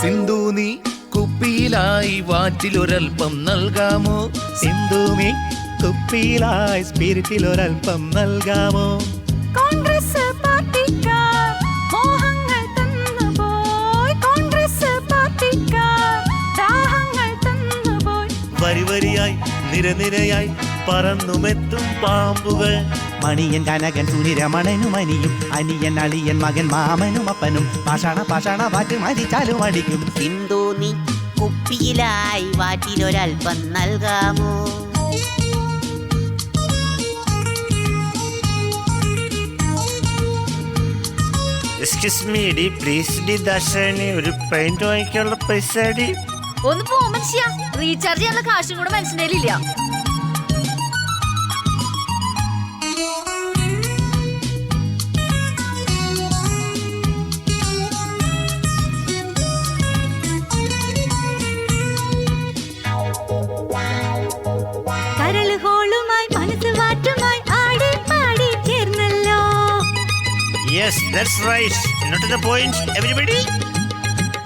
സിന്ധു നീ കുപ്പിയിലായി വാറ്റിലൊരൽപ്പം നൽകാമോ? സിന്ധു നീ കുപ്പിയിലായി സ്പിരിറ്റിലൊരൽപ്പം നൽകാമോ? കോൺഗ്രസ് പാർട്ടിക്കാർ മോഹങ്ങൾ തന്നുപോയി, കോൺഗ്രസ് പാർട്ടിക്കാർ ദാഹങ്ങൾ തന്നുപോയി. വരി വരിയായി നിരനിരയായി പറന്നുമെത്തും പാമ്പുകൾ. മണിയൻ കനകൻ സുനിരമണനും അനിയും, അനിയൻ അളിയൻ മകൻ മാമനും അപ്പനും പാഷാണ പാഷാണ പാറ്റ് മരിച്ചാലും അടിക്കും. സിന്ധു നീ കുപ്പിയിലായി വാറ്റിലൊരൽപ്പം നൽകാമോ? എക്സ്ക്യൂസ് മീ ഡി, പ്ലീസ് ഡി ദാശാണി, ഒരു പെയിന്റ് വാങ്ങിക്കാനുള്ള പൈസ ഡി. ഒന്ന് പോ മനുഷ്യ, റീചാർജ് ചെയ്യാനുള്ള കാശും കൂടെ മനുഷ്യനില്ല. കരളുഹോളുമായി മനസ്സ് വാറ്റുമായി ആടി പാടി ചേർന്നല്ലോ. Yes, that's right. Not to the point, everybody.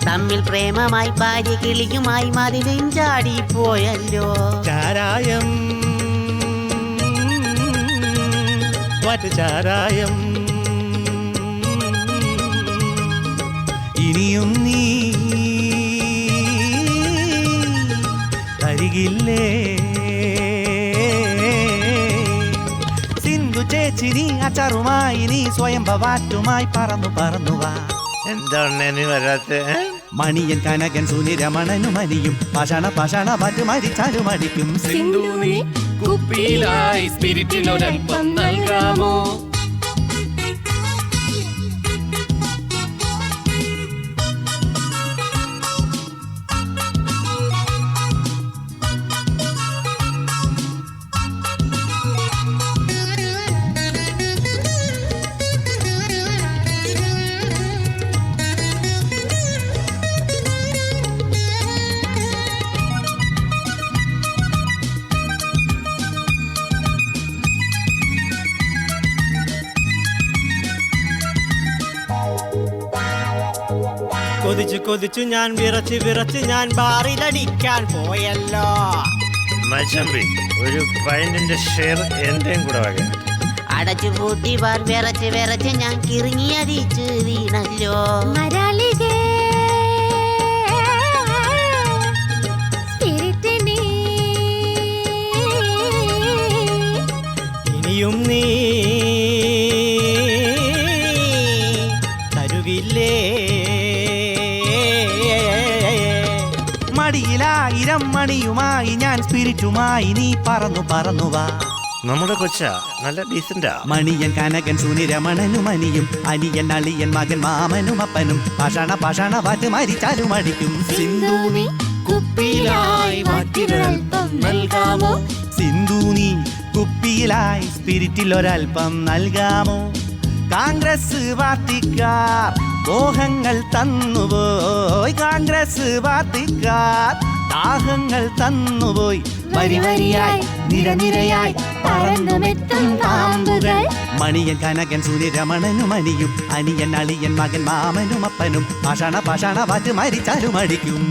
തമ്മിൽ പ്രേമമായി ഭാര്യ കിളിയുമായി മതിലും ചാടി പോയല്ലോ. ചാരായം വാറ്റ് ചാരായം, ഇനിയും നീ അരികില്ലേ? സിന്ധു ചേച്ചി നീ അച്ചാറുമായി, നീ സ്വയം വാറ്റുമായി പറന്നു പറന്നുവാ. എന്താണ് നീ വരാത്തെ? മണിയൻ കനകൻ സുനിരമണനും അനിയും പാഷാണ പാഷാണ പാറ്റ് മരിച്ചാലും അടിക്കും. സിന്ധു നീ കുപ്പിയിലായി സ്പിരിറ്റിലൊരൽപ്പം നൽകാമോ? കൊതിച്ചു കൊതിച്ചു ഞാൻ വിറച്ച് വിറച്ച് ഞാൻ ബാറിലടിക്കാൻ പോയല്ലോ. മച്ചമ്പി, ഒരു പൈന്റിന്റെ ഷെയർ എന്റെയും കൂടെ വക. അടച്ചു പൂട്ടി ബാർ വിറച്ച് വിറച്ച് ഞാൻ കിറങ്ങി അടിച്ച് വീണല്ലോ. മരാളികേ സ്പിരിറ്റിനെ ഇനിയും നീ തരുകില്ലേ? മടിയിലായിരം മണിയുമായി ഞാൻ സ്പിരിറ്റുമായി നീ പറന്നു പറന്നുവാ. നമ്മുടെ കൊച്ച നല്ല ഡീസന്റാ. മണിയൻ കനകൻ സുനിരമണനും അനിയും, അനിയൻ അളിയൻ മകൻ മാമനും അപ്പനും പാഷാണ പാഷാണ പാറ്റ് മരിച്ചാലും അടിക്കും. സിന്ധു നീ കുപ്പിയിലായി വാറ്റിലൊരൽപ്പം നൽകാമോ? സിന്ധു നീ കുപ്പിയിലായി സ്പിരിറ്റിലൊരൽപ്പം നൽകാമോ? കോൺഗ്രസ് പാർട്ടിക്കാർ മോഹങ്ങൾ തന്നുപോയി, കോൺഗ്രസ് പാർട്ടിക്കാർ ദാഹങ്ങൾ തന്നുപോയി. വരി വരിയായി നിരനിരയായി പറന്നുമെത്തും പാമ്പുകൾ. മണിയൻ കനകൻ സുനിരമണനും അനിയും, അനിയൻ അളിയൻ മകൻ മാമനും അപ്പനും പാഷാണ പാഷാണ പാറ്റ് മരിച്ചാലും അടിക്കും.